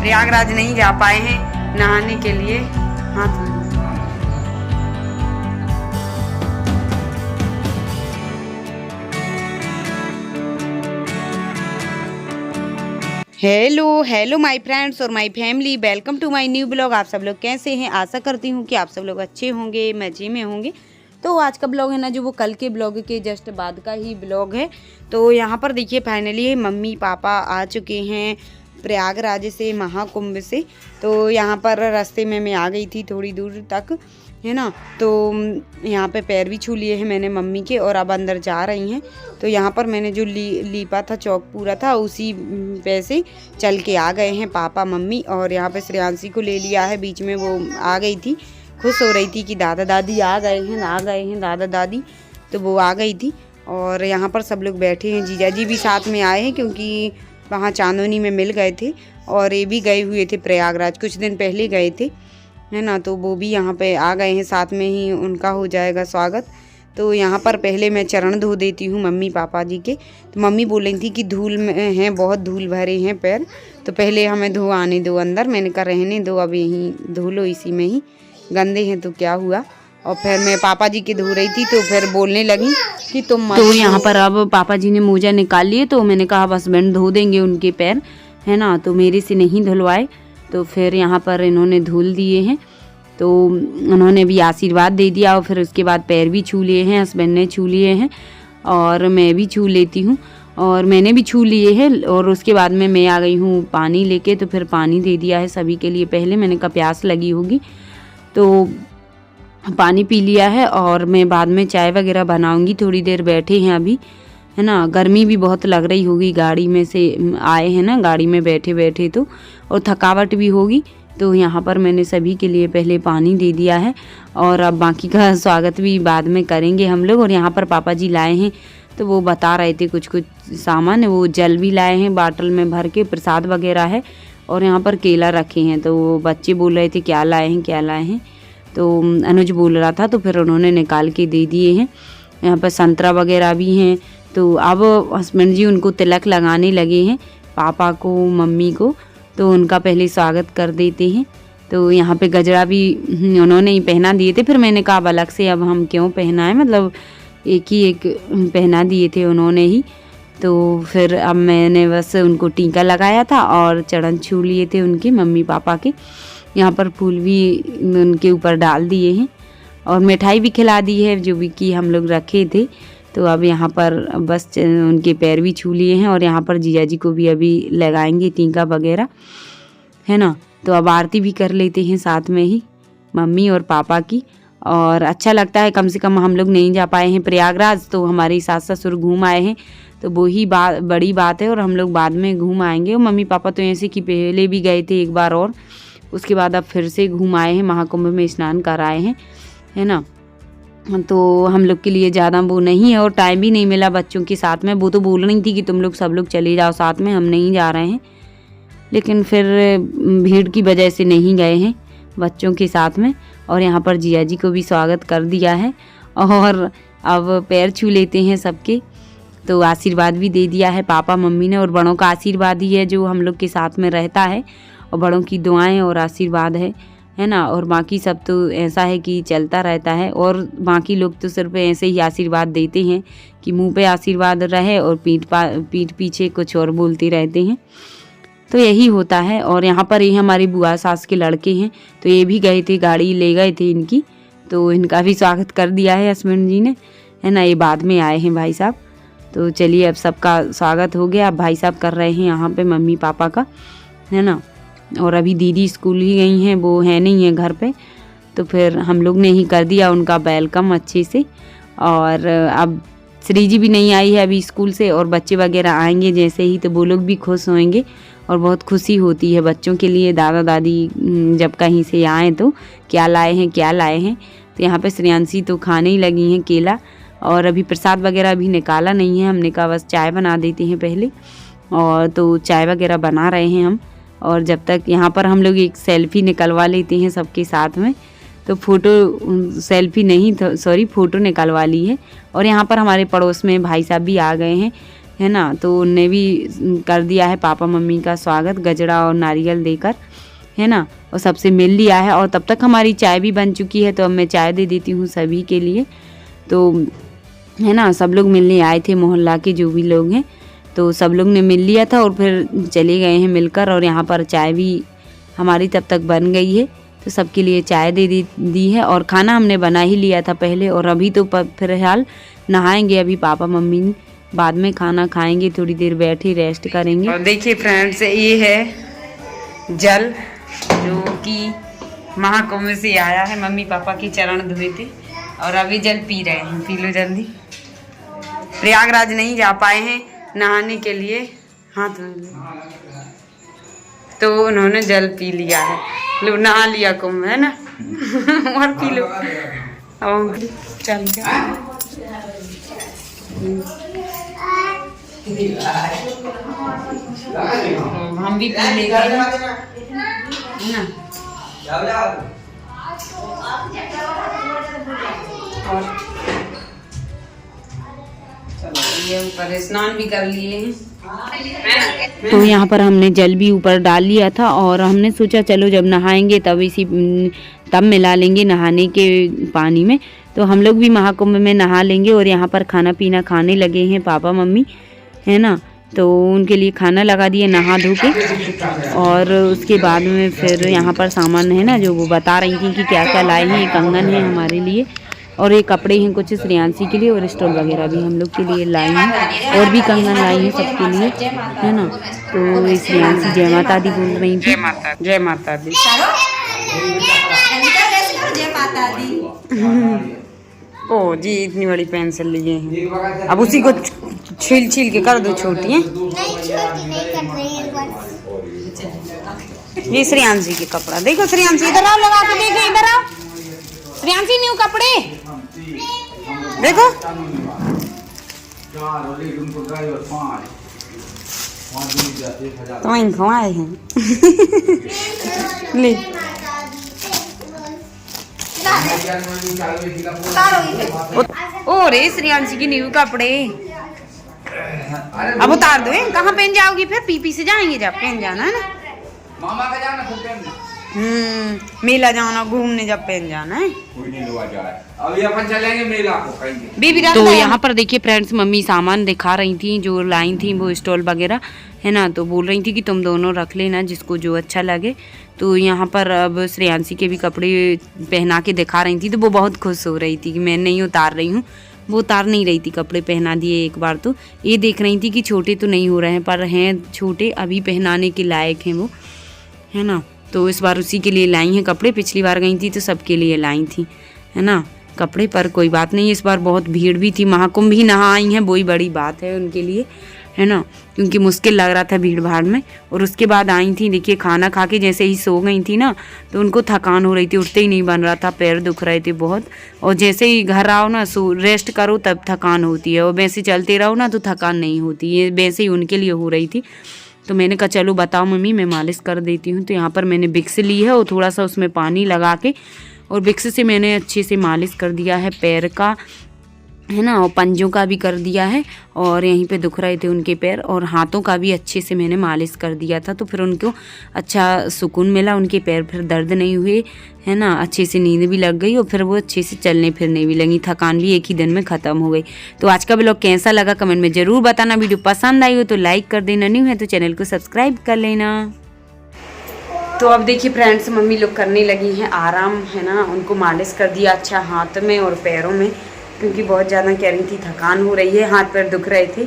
प्रयागराज नहीं जा पाए हैं नहाने के लिए। हाथ में हेलो माय फ्रेंड्स और my family, welcome to my new blog. आप सब लोग कैसे हैं? आशा करती हूँ कि आप सब लोग अच्छे होंगे, मज़े में होंगे। तो आज का ब्लॉग है ना, जो वो कल के ब्लॉग के जस्ट बाद का ही ब्लॉग है। तो यहाँ पर देखिए फाइनली मम्मी पापा आ चुके हैं प्रयागराज से, महाकुंभ से। तो यहाँ पर रास्ते में मैं आ गई थी थोड़ी दूर तक, है ना। तो यहाँ पे पैर भी छू लिए हैं मैंने मम्मी के, और अब अंदर जा रही हैं। तो यहाँ पर मैंने जो लीपा था, चौक पूरा था, उसी पे से चल के आ गए हैं पापा मम्मी। और यहाँ पे श्रेयांशी को ले लिया है, बीच में वो आ गई थी, खुश हो रही थी कि दादा दादी आ गए हैं दादा दादी। तो वो आ गई थी और यहाँ पर सब लोग बैठे हैं। जीजा जी भी साथ में आए हैं क्योंकि वहाँ चांदनी में मिल गए थे, और ये भी गए हुए थे प्रयागराज, कुछ दिन पहले गए थे, है ना। तो वो भी यहाँ पे आ गए हैं, साथ में ही उनका हो जाएगा स्वागत। तो यहाँ पर पहले मैं चरण धो देती हूँ मम्मी पापा जी के। तो मम्मी बोल रही थी कि धूल में हैं, बहुत धूल भरे हैं पैर, तो पहले हमें धो आने दो अंदर। मैंने कहा रहने दो, अब यहीं धो लो, इसी में ही, गंदे हैं तो क्या हुआ। और फिर मैं पापा जी के धो रही थी, तो फिर बोलने लगी कि तुम तो यहाँ पर अब पापा जी ने मोजा निकाल लिए, तो मैंने कहा हस्बैंड धो देंगे उनके पैर, है ना। तो मेरे से नहीं धुलवाए, तो फिर यहाँ पर इन्होंने धुल दिए हैं। तो उन्होंने भी आशीर्वाद दे दिया, और फिर उसके बाद पैर भी छू लिए हैं, हस्बैंड ने छू लिए हैं, और मैं भी छू लेती हूँ, और मैंने भी छू लिए हैं। और उसके बाद में मैं आ गई हूँ पानी लेके, तो फिर पानी दे दिया है सभी के लिए। पहले मैंने कहा प्यास लगी होगी, तो पानी पी लिया है। और मैं बाद में चाय वगैरह बनाऊंगी, थोड़ी देर बैठे हैं अभी, है ना। गर्मी भी बहुत लग रही होगी, गाड़ी में से आए हैं ना, गाड़ी में बैठे बैठे, तो और थकावट भी होगी। तो यहाँ पर मैंने सभी के लिए पहले पानी दे दिया है, और अब बाकी का स्वागत भी बाद में करेंगे हम लोग। और यहाँ पर पापा जी लाए हैं, तो वो बता रहे थे कुछ कुछ सामान, वो जल भी लाए हैं बाटल में भर के, प्रसाद वगैरह है, और यहाँ पर केला रखे हैं। तो वो बच्चे बोल रहे थे क्या लाए हैं, तो अनुज बोल रहा था, तो फिर उन्होंने निकाल के दे दिए हैं। यहाँ पर संतरा वगैरह भी हैं। तो अब हस्बैंड जी उनको तिलक लगाने लगे हैं, पापा को मम्मी को, तो उनका पहले स्वागत कर देते हैं। तो यहाँ पे गजरा भी उन्होंने ही पहना दिए थे, फिर मैंने कहा अलग से अब हम क्यों पहनाएं, मतलब एक ही एक पहना दिए थे उन्होंने ही। तो फिर अब मैंने बस उनको टीका लगाया था और चरण छू लिए थे उनके मम्मी पापा के। यहाँ पर फूल भी उनके ऊपर डाल दिए हैं, और मिठाई भी खिला दी है जो भी कि हम लोग रखे थे। तो अब यहाँ पर बस उनके पैर भी छू लिए हैं, और यहाँ पर जीजा जी को भी अभी लगाएंगे टीका वगैरह, है ना। तो अब आरती भी कर लेते हैं साथ में ही मम्मी और पापा की। और अच्छा लगता है, कम से कम हम लोग नहीं जा पाए हैं प्रयागराज, तो हमारे सास ससुर घूम आए हैं, तो वो ही बड़ी बात है। और हम लोग बाद में घूम आएंगे। और मम्मी पापा तो ऐसे कि पहले भी गए थे एक बार, और उसके बाद अब फिर से घूम आए हैं, महाकुंभ में स्नान कराए हैं, है ना। तो हम लोग के लिए ज़्यादा वो नहीं है, और टाइम भी नहीं मिला बच्चों के साथ में। वो तो बोल रही थी कि तुम लोग सब लोग चले जाओ साथ में, हम नहीं जा रहे हैं, लेकिन फिर भीड़ की वजह से नहीं गए हैं बच्चों के साथ में। और यहाँ पर जिया जी को भी स्वागत कर दिया है, और अब पैर छू लेते हैं सबके। तो आशीर्वाद भी दे दिया है पापा मम्मी ने, और बड़ों का आशीर्वाद ही है जो हम लोग के साथ में रहता है, और बड़ों की दुआएं और आशीर्वाद है ना। और बाकी सब तो ऐसा है कि चलता रहता है, और बाकी लोग तो सिर्फ ऐसे ही आशीर्वाद देते हैं कि मुंह पे आशीर्वाद रहे, और पीठ पीछे कुछ और बोलते रहते हैं। तो यही होता है। और यहाँ पर ये हमारी बुआ सास के लड़के हैं, तो ये भी गए थे, गाड़ी ले गए थे इनकी, तो इनका भी स्वागत कर दिया है हस्बैंड जी ने, है ना। ये बाद में आए हैं भाई साहब। तो चलिए अब सबका स्वागत हो गया। अब भाई साहब कर रहे हैं यहाँ पे मम्मी पापा का, है ना। और अभी दीदी स्कूल ही गई हैं, वो है नहीं है घर पे, तो फिर हम लोग ने ही कर दिया उनका वेलकम अच्छे से। और अब श्री जी भी नहीं आई है अभी स्कूल से, और बच्चे वगैरह आएंगे जैसे ही, तो वो लोग भी खुश होंगे, और बहुत खुशी होती है बच्चों के लिए, दादा दादी जब कहीं से आएँ तो क्या लाए हैं। तो यहाँ पे श्रेयांशी तो खाने ही लगी हैं केला, और अभी प्रसाद वगैरह अभी निकाला नहीं है। हमने कहा बस चाय बना देते हैं पहले, और तो चाय वगैरह बना रहे हैं हम। और जब तक यहाँ पर हम लोग एक सेल्फी निकलवा लेते हैं सबके साथ में, तो फ़ोटो निकलवा ली है। और यहाँ पर हमारे पड़ोस में भाई साहब भी आ गए हैं, है ना। तो उनने भी कर दिया है पापा मम्मी का स्वागत गजरा और नारियल देकर, है ना, और सबसे मिल लिया है। और तब तक हमारी चाय भी बन चुकी है, तो अब मैं चाय दे देती हूँ सभी के लिए। तो है ना, सब लोग मिलने आए थे, मोहल्ला के जो भी लोग हैं, तो सब लोग ने मिल लिया था और फिर चले गए हैं मिलकर। और यहाँ पर चाय भी हमारी तब तक बन गई है, तो सबके लिए चाय दे दी है। और खाना हमने बना ही लिया था पहले, और अभी तो फिलहाल नहाएंगे अभी पापा मम्मी, बाद में खाना खाएंगे, थोड़ी देर बैठे रेस्ट करेंगे। और देखिए फ्रेंड्स, ये है जल जो कि महाकुंभ से आया है, मम्मी पापा के चरण धोए थे और अभी जल पी रहे हैं। पी लो जल्दी। प्रयागराज नहीं जा पाए हैं नहाने के लिए, हाथ में तो उन्होंने जल पी लिया है, लो नहा लिया कुंभ, है ना। और पी लो। और चल हम भी पी लेते हैं ना। और ये ऊपर स्नान भी कर लिए हैं, तो यहाँ पर हमने जल भी ऊपर डाल लिया था। और हमने सोचा चलो जब नहाएंगे तब मिला लेंगे नहाने के पानी में। तो हम लोग भी महाकुंभ में नहा लेंगे। और यहाँ पर खाना पीना खाने लगे हैं पापा मम्मी, है ना। तो उनके लिए खाना लगा दिए नहा धो के। और उसके बाद में फिर यहाँ पर सामान है ना, जो वो बता रही थी कि क्या क्या लाए हैं। ये कंगन है हमारे लिए, और ये कपड़े हैं कुछ श्रेयांशी के लिए, और स्टोल वगैरह भी हम लोग के लिए लाई हैं, और भी कंगन लाई हैं सबके लिए, है ना। तो श्रेयांशी जय माता दी बोल रही थी। जय माता दी। ओ जी, इतनी बड़ी पेंसिल लिए हैं, अब उसी को छील छील के कर दो छोटी है। ये श्रेयांशी के कपड़ा देखो, श्रेयांशी इधर आओ, लगा के देखो, इधर आओ श्रेयांशी, न्यू कपड़े देखो। तो इन खवाए हैं ले। ओ रे श्रेयांशी की न्यू कपड़े, अब उतार दो। कहाँ पहन जाओगी फिर? पीपी से जाएंगे जब पहन जाना है ना, मामा का जाना फिर पहनना। मेला जाना, घूमने जब पहन जाना है। कोई नहीं लुआ जाए, अभी अपन चलेंगे मेला को कहीं। बीबी तो यहाँ पर देखिए फ्रेंड्स, मम्मी सामान दिखा रही थी, जो लाई थी वो स्टॉल वगैरह, है ना। तो बोल रही थी कि तुम दोनों रख लेना जिसको जो अच्छा लगे। तो यहाँ पर अब श्रेयांशी के भी कपड़े पहना के दिखा रही थी, तो वो बहुत खुश हो रही थी कि मैं नहीं उतार रही हूँ। वो उतार नहीं रही थी, कपड़े पहना दिए एक बार। तो ये देख रही थी कि छोटे तो नहीं हो रहे हैं, पर हैं छोटे, अभी पहनाने के लायक हैं वो, है ना। तो इस बार उसी के लिए लाई हैं कपड़े। पिछली बार गई थी तो सबके लिए लाई थी, है ना, कपड़े। पर कोई बात नहीं, इस बार बहुत भीड़ भी थी, महाकुंभ ही नहा आई हैं, वही बड़ी बात है उनके लिए, है ना, क्योंकि मुश्किल लग रहा था भीड़ भाड़ में। और उसके बाद आई थी, देखिए खाना खा के जैसे ही सो गई थी ना, तो उनको थकान हो रही थी, उठते ही नहीं बन रहा था, पैर दुख रहे थे बहुत। और जैसे ही घर आओ ना, रेस्ट करो तब थकान होती है, और वैसे चलते रहो ना तो थकान नहीं होती, ये वैसे ही उनके लिए हो रही थी। तो मैंने कहा चलो बताओ मम्मी, मैं मालिश कर देती हूँ। तो यहाँ पर मैंने विक्स ली है और थोड़ा सा उसमें पानी लगा के, और विक्स से मैंने अच्छे से मालिश कर दिया है पैर का, है ना, और पंजों का भी कर दिया है। और यहीं पे दुख रहे थे उनके पैर, और हाथों का भी अच्छे से मैंने मालिश कर दिया था। तो फिर उनको अच्छा सुकून मिला, उनके पैर फिर दर्द नहीं हुए, है ना, अच्छे से नींद भी लग गई, और फिर वो अच्छे से चलने फिरने भी लगी, थकान भी एक ही दिन में ख़त्म हो गई। तो आज का ब्लॉग कैसा लगा कमेंट में ज़रूर बताना। वीडियो पसंद आई हो तो लाइक कर देना, न्यू है तो चैनल को सब्सक्राइब कर लेना। तो अब देखिए फ्रेंड्स, मम्मी लोग करने लगी हैं आराम, है ना, उनको मालिश कर दिया अच्छा हाथ में और पैरों में, क्योंकि बहुत ज़्यादा कह रही थी थकान हो रही है, हाथ पैर दुख रहे थे।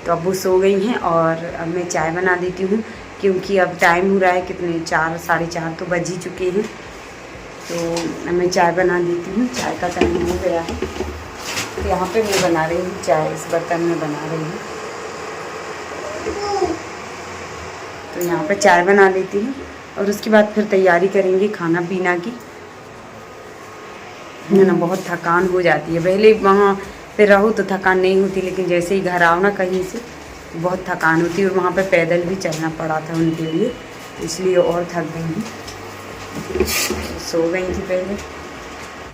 तो अब वो सो गई हैं, और अब मैं चाय बना देती हूँ, क्योंकि अब टाइम हो रहा है कितने, 4 साढ़े 4 तो बज ही चुके हैं। तो अब मैं चाय बना देती हूँ, चाय का टाइम हो गया है। तो यहाँ पे मैं बना रही हूँ चाय, इस बर्तन में बना रही हूँ। तो यहाँ पे चाय बना लेती हूँ, और उसके बाद फिर तैयारी करेंगे खाना पीना की, है ना। बहुत थकान हो जाती है, पहले वहाँ पे रहो तो थकान नहीं होती, लेकिन जैसे ही घर आओ ना कहीं से, बहुत थकान होती है। और वहाँ पे पैदल भी चलना पड़ा था उनके लिए, इसलिए और थक गई हूँ, सो गई थी पहले।